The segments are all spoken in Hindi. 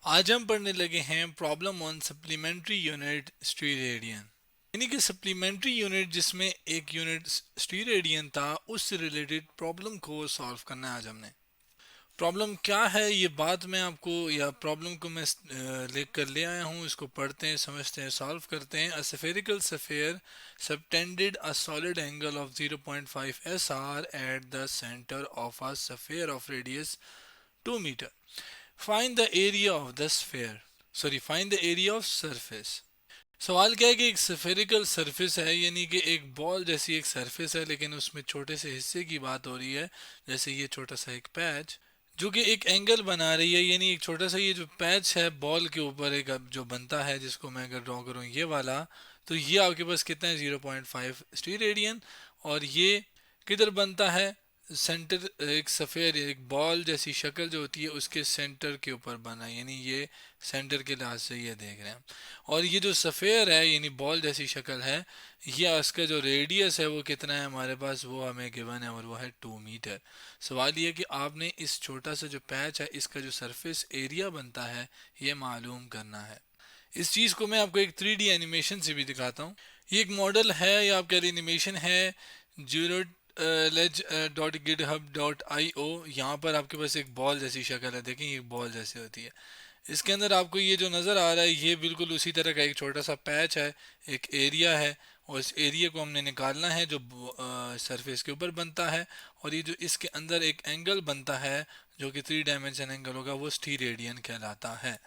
आज हम पढ़ने लगे हैं प्रॉब्लम ऑन सप्लीमेंट्री यूनिट स्टीरेडियन। यानी कि सप्लीमेंट्री यूनिट जिसमें एक यूनिट स्टीरेडियन था, उससे रिलेटेड प्रॉब्लम को सॉल्व करना है आज हमने। प्रॉब्लम क्या है ये बात मैं आपको, या प्रॉब्लम को मैं लिख कर ले आया हूँ। इसको पढ़ते हैं, समझते हैं, सॉल्व करते हैं। A spherical sphere subtended a solid angle of 0.5 SR at the centre of a sphere of radius 2 metre. Find the area of the sphere, sorry find the area of surface. सवाल क्या है कि एक स्फेरिकल सरफेस है, यानी कि एक बॉल जैसी एक सरफेस है, लेकिन उसमें छोटे से हिस्से की बात हो रही है। जैसे ये छोटा सा एक पैच जो कि एक एंगल बना रही है, यानी एक छोटा सा ये जो पैच है बॉल के ऊपर एक अब जो बनता है, जिसको मैं अगर ड्रॉ करूँ ये वाला, तो ये आपके पास कितना है 0.5 स्टीरेडियन। और ये किधर बनता है? सेंटर, एक सफ़ेद एक बॉल जैसी शक्ल जो होती है उसके सेंटर के ऊपर बना है, यानी ये सेंटर के लिहाज से ये देख रहे हैं। और ये जो सफ़ेयर है यानी बॉल जैसी शक्ल है, ये इसका जो रेडियस है वो कितना है हमारे पास, वो हमें गिवन है और वो है 2 मीटर। सवाल ये कि आपने इस छोटा सा जो पैच है इसका जो सरफेस एरिया बनता है ये मालूम करना है। इस चीज़ को मैं आपको एक 3D एनिमेशन से भी दिखाता हूँ। ये एक मॉडल है या आप कह रहे एनिमेशन है, zero lays dot github dot I O. यहाँ पर आपके पास एक बॉल जैसी शक्ल है, देखें ये बॉल जैसी होती है। इसके अंदर आपको ये जो नज़र आ रहा है ये बिल्कुल उसी तरह का एक छोटा सा पैच है, एक एरिया है। और इस एरिया को हमने निकालना है जो सरफेस के ऊपर बनता है। और ये जो इसके अंदर एक एंगल बनता है जो कि 3 डायमेंशन एंगल होगा, वो स्टीरेडियन कहलाता है।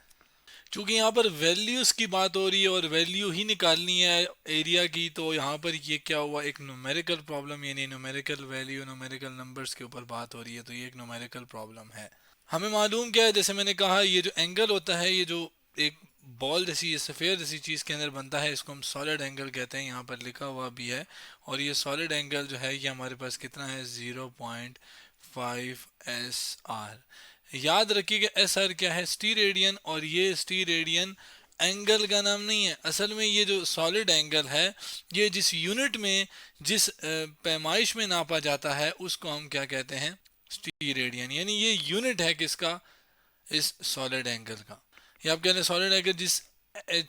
क्योंकि यहाँ पर वैल्यूज़ की बात हो रही है और वैल्यू ही निकालनी है एरिया की, तो यहाँ पर ये क्या हुआ, एक न्यूमेरिकल प्रॉब्लम, यानी न्यूमेरिकल वैल्यू न्यूमेरिकल नंबर्स के ऊपर बात हो रही है, तो ये एक न्यूमेरिकल प्रॉब्लम है। हमें मालूम क्या है, जैसे मैंने कहा ये जो एंगल होता है, ये जो एक बॉल जैसी सफ़ेद जैसी चीज़ के अंदर बनता है, इसको हम सॉलिड एंगल कहते हैं, यहाँ पर लिखा हुआ भी है। और ये सॉलिड एंगल जो है ये हमारे पास कितना है 0.5 SR। याद रखिएगा एस आर क्या है, स्टीरेडियन। और ये स्टीरेडियन एंगल का नाम नहीं है, असल में ये जो सॉलिड एंगल है ये जिस यूनिट में, जिस पैमाइश में नापा जाता है उसको हम क्या कहते हैं, स्टीरेडियन। यानी ये यूनिट है किसका, इस सॉलिड एंगल का। या आप कह रहे हैं सॉलिड एंगल जिस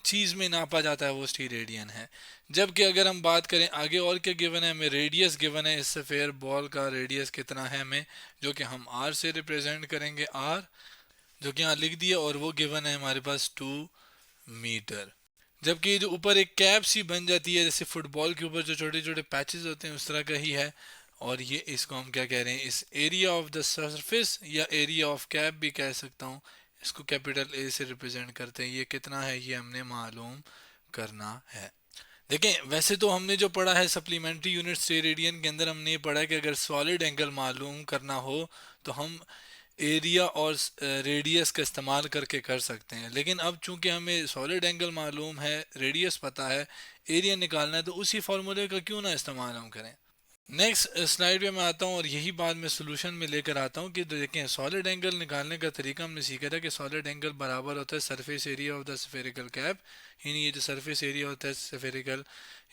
चीज़ में नापा जाता है वो स्टीरेडियन है। जबकि अगर हम बात करें आगे और क्या गिवन है, हमें रेडियस गिवन है, इस सफ़ेयर बॉल का रेडियस कितना है हमें, जो कि हम आर से रिप्रेजेंट करेंगे, आर जो कि यहाँ लिख दिया। और वो गिवन है हमारे पास 2 मीटर। जबकि जो ऊपर एक कैप सी बन जाती है, जैसे फुटबॉल के ऊपर जो छोटे छोटे पैचेस होते हैं उस तरह का ही है। और ये इसको हम क्या कह रहे हैं, इस एरिया ऑफ द सरफेस या एरिया ऑफ कैप भी कह सकता हूँ, इसको कैपिटल ए से रिप्रेजेंट करते हैं। ये कितना है ये हमने मालूम करना है। देखें वैसे तो हमने जो पढ़ा है सप्लीमेंट्री यूनिट स्टेरेडियन के अंदर, हमने ये पढ़ा है कि अगर सॉलिड एंगल मालूम करना हो तो हम एरिया और रेडियस का इस्तेमाल करके कर सकते हैं। लेकिन अब चूंकि हमें सॉलिड एंगल मालूम है, रेडियस पता है, एरिया निकालना है, तो उसी फार्मूले का क्यों ना इस्तेमाल हम करें। नेक्स्ट स्लाइड पे मैं आता हूँ और यही बात मैं सोल्यूशन में लेकर आता हूँ कि देखें सॉलिड एंगल निकालने का तरीका हमने सीखा था कि सॉलिड एंगल बराबर होता है surface area of the spherical cap. यानी ये जो सरफेस एरिया होता है स्फेरिकल,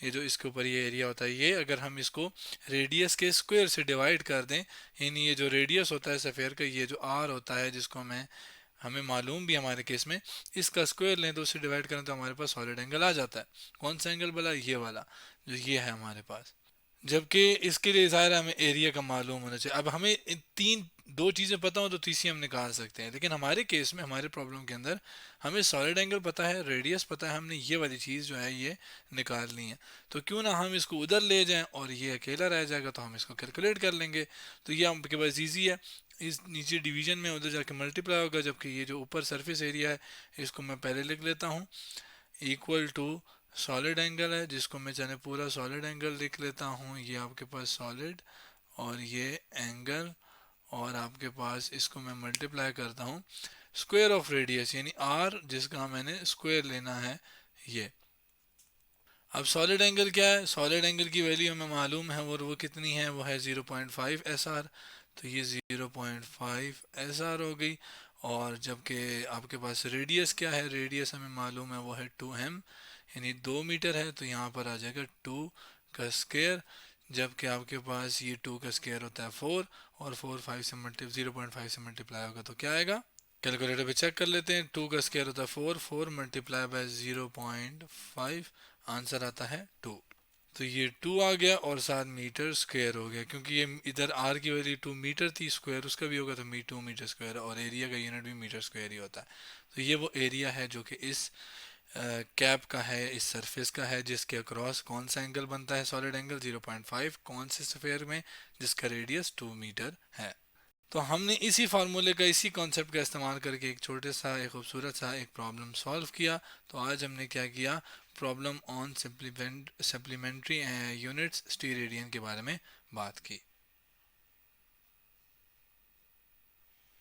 ये जो इसके ऊपर ये एरिया होता है, ये अगर हम इसको रेडियस के स्क्वायर से डिवाइड कर दें, यानी ये जो रेडियस होता है सफ़ेयर का, ये जो आर होता है जिसको हमें मालूम भी हमारे केस में, इसका स्क्वायर लें तो उससे डिवाइड करें तो हमारे पास सॉलिड एंगल आ जाता है। कौन सा एंगल बोला, ये वाला जो ये है हमारे पास। जबकि इसके लिए ज़ाहिर है हमें एरिया का मालूम होना चाहिए। अब हमें इन तीन दो चीज़ें पता हो तो तीसरी हम निकाल सकते हैं, लेकिन हमारे केस में हमारे प्रॉब्लम के अंदर हमें सॉलिड एंगल पता है, रेडियस पता है, हमने ये वाली चीज़ जो है ये निकालनी है। तो क्यों ना हम इसको उधर ले जाएं और ये अकेला रह जाएगा तो हम इसको कैलकुलेट कर लेंगे। तो ये आपके पास ईजी है, इस नीचे डिवीजन में उधर जाके मल्टीप्लाई होगा, जबकि ये जो ऊपर सरफेस एरिया है इसको मैं पहले लिख लेता हूँ, इक्वल टू सॉलिड एंगल है जिसको मैं चाहे पूरा सॉलिड एंगल लिख लेता हूँ, ये आपके पास सॉलिड और ये एंगल, और आपके पास इसको मैं मल्टीप्लाई करता हूँ स्क्वायर ऑफ रेडियस यानी आर, जिसका मैंने स्क्वायर लेना है ये। अब सॉलिड एंगल क्या है, सॉलिड एंगल की वैल्यू हमें मालूम है और वो कितनी है, वो है 0.5 एस आर। तो ये 0.5 एस आर हो गई। और जबकि आपके पास रेडियस क्या है, रेडियस हमें मालूम है वो है 2m, यानी 2 मीटर है, तो यहाँ पर आ जाएगा 2 का स्क्वायर। जबकि आपके पास ये 2 का स्क्वायर होता है 4, और 4 5 से मल्टी 0.5 से मल्टीप्लाई होगा तो क्या आएगा कैलकुलेटर पे चेक कर लेते हैं। 2 का स्क्वायर होता है 4, 4 मल्टीप्लाई बाय 0.5, आंसर आता है 2। तो ये 2 आ गया और साथ मीटर स्क्वायर हो गया, क्योंकि ये इधर आर की वैल्यू 2 मीटर थी, स्क्वायर उसका भी होगा तो 2 मीटर स्क्वायर, और एरिया का यूनिट भी मीटर स्क्वायर ही होता है। तो ये वो एरिया है जो कि इस कैप का है, इस सरफेस का है, जिसके अक्रॉस कौन सा एंगल बनता है, सॉलिड एंगल 0.5, कौन से स्फेयर में, जिसका रेडियस 2 मीटर है। तो हमने इसी फार्मूले का, इसी कॉन्सेप्ट का इस्तेमाल करके एक छोटे सा, एक खूबसूरत सा एक प्रॉब्लम सॉल्व किया। तो आज हमने क्या किया, प्रॉब्लम ऑन सप्लीमेंट्री यूनिट्स स्टीरेडियन के बारे में बात की।